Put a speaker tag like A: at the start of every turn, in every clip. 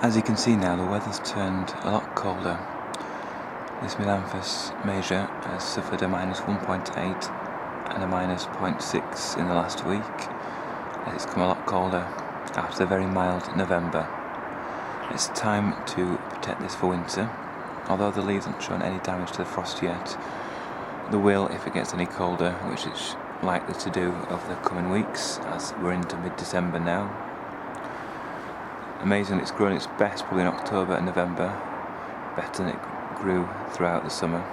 A: As you can see now, the weather's turned a lot colder. This Melanthus major has suffered a minus 1.8 and a minus 0.6 in the last week. It's come a lot colder after a very mild November. It's time to protect this for winter. Although the leaves haven't shown any damage to the frost yet, they will if it gets any colder, which it's likely to do over the coming weeks as we're into mid-December now. Amazing, it's grown its best probably in October and November, better than it grew throughout the summer.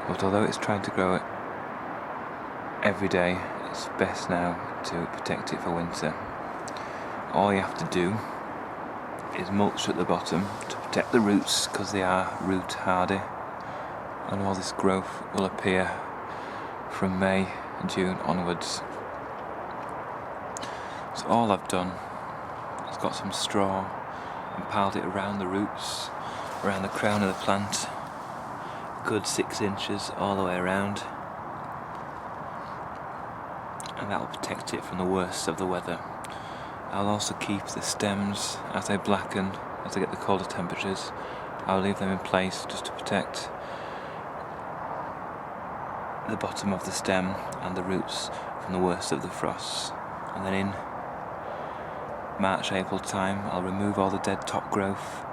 A: But although it's trying to grow it every day, it's best now to protect it for winter. All you have to do is mulch at the bottom to protect the roots, because they are root hardy, and all this growth will appear from May and June onwards. So all I've done is got some straw and piled it around the roots, around the crown of the plant, a good 6 inches all the way around, and that will protect it from the worst of the weather. I'll also keep the stems as they blacken, as they get the colder temperatures. I'll leave them in place just to protect the bottom of the stem and the roots from the worst of the frosts. And then in March, April time, I'll remove all the dead top growth,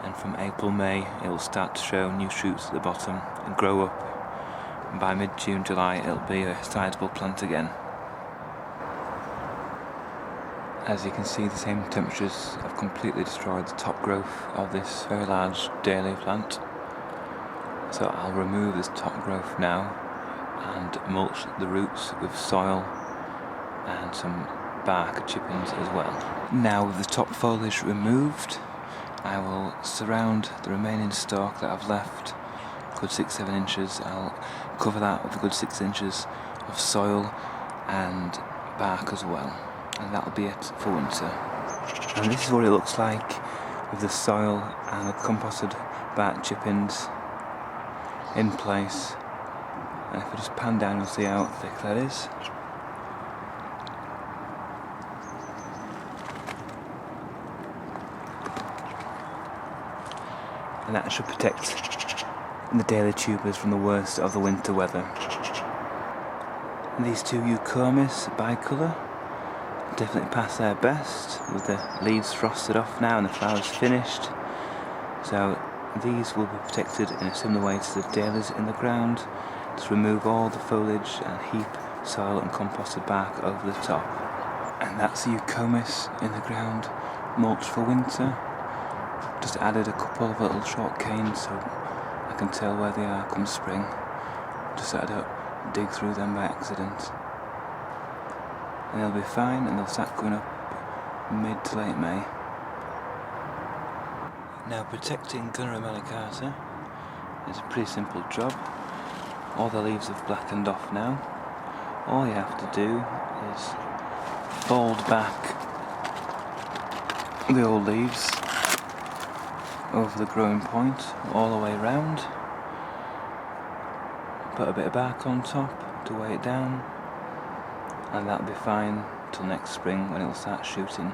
A: and from April, May it will start to show new shoots at the bottom and grow up, and by mid-June, July it'll be a sizable plant again. As you can see, the same temperatures have completely destroyed the top growth of this very large dahlia plant. So I'll remove this top growth now and mulch the roots with soil and some bark chippings as well. Now with the top foliage removed, I will surround the remaining stalk that I've left, a good 6-7 inches. I'll cover that with a good 6 inches of soil and bark as well. And that'll be it for winter. And this is what it looks like with the soil and the composted bark chippings in place. And if I just pan down and see how thick that is. And that should protect the dahlia tubers from the worst of the winter weather. And these two eucomis bicolour definitely past their best, with the leaves frosted off now and the flowers finished. So these will be protected in a similar way to the dahlias in the ground. Just remove all the foliage and heap soil and composted bark over the top. And that's the eucomis in the ground, mulch for winter. Just added a couple of little short canes so I can tell where they are come spring, just so I don't dig through them by accident. And they'll be fine, and they'll start coming up mid to late May. Now protecting Gunnera melicata is a pretty simple job. All the leaves have blackened off now. All you have to do is fold back the old leaves over the growing point all the way round. Put a bit of bark on top to weigh it down, and that'll be fine till next spring when it'll start shooting.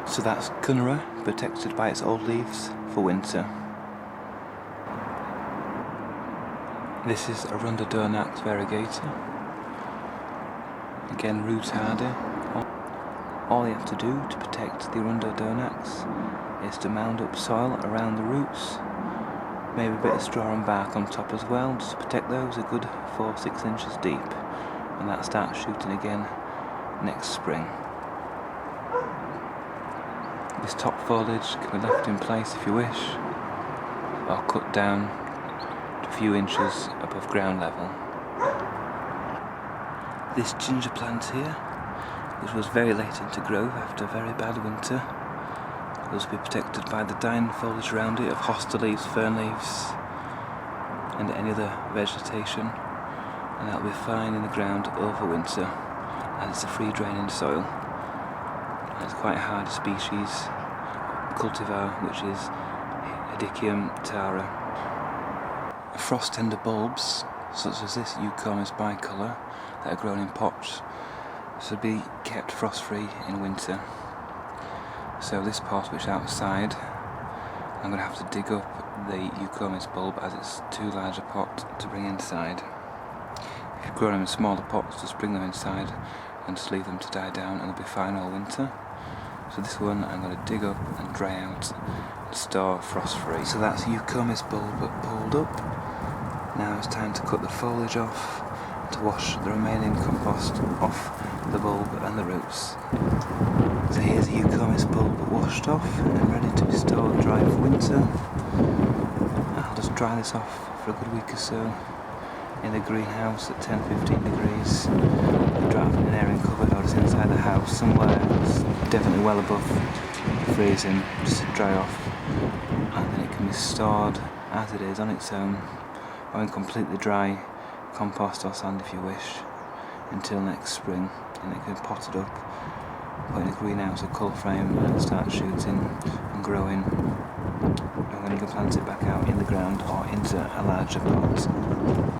A: So that's Gunnera protected by its old leaves for winter. This is arundo donax variegator. Again, root hardy. All you have to do to protect the arundo donax is to mound up soil around the roots, maybe a bit of straw and bark on top as well, just to protect those a good 4-6 inches deep. And that starts shooting again next spring. This top foliage can be left in place if you wish, or cut down to a few inches above ground level. This ginger plant here, which was very late into growth after a very bad winter, will be protected by the dying foliage around it of hosta leaves, fern leaves and any other vegetation. And that'll be fine in the ground over winter, and it's a free draining soil. And it's quite a hard species cultivar, which is Hedychium tara. Frost tender bulbs, such as this eucomis bicolour, that are grown in pots, should be kept frost free in winter. So this pot which is outside, I'm going to have to dig up the eucomis bulb as it's too large a pot to bring inside. If you grow them in smaller pots, just bring them inside and just leave them to die down and they'll be fine all winter. So this one I'm going to dig up and dry out and store frost free. So that's eucomis bulb pulled up. Now it's time to cut the foliage off to wash the remaining compost off the bulb and the roots. So here's a eucomis bulb washed off and ready to be stored dry for winter. I'll just dry this off for a good week or so in the greenhouse at 10-15 degrees. Dry off in an airing cupboard or just inside the house somewhere. It's definitely well above freezing, just to dry off, and then it can be stored as it is on its own or in completely dry compost or sand if you wish until next spring, and it can be potted up, put in a greenhouse or cold frame and it'll start shooting and growing, and then you can plant it back out in the ground or into a larger pot.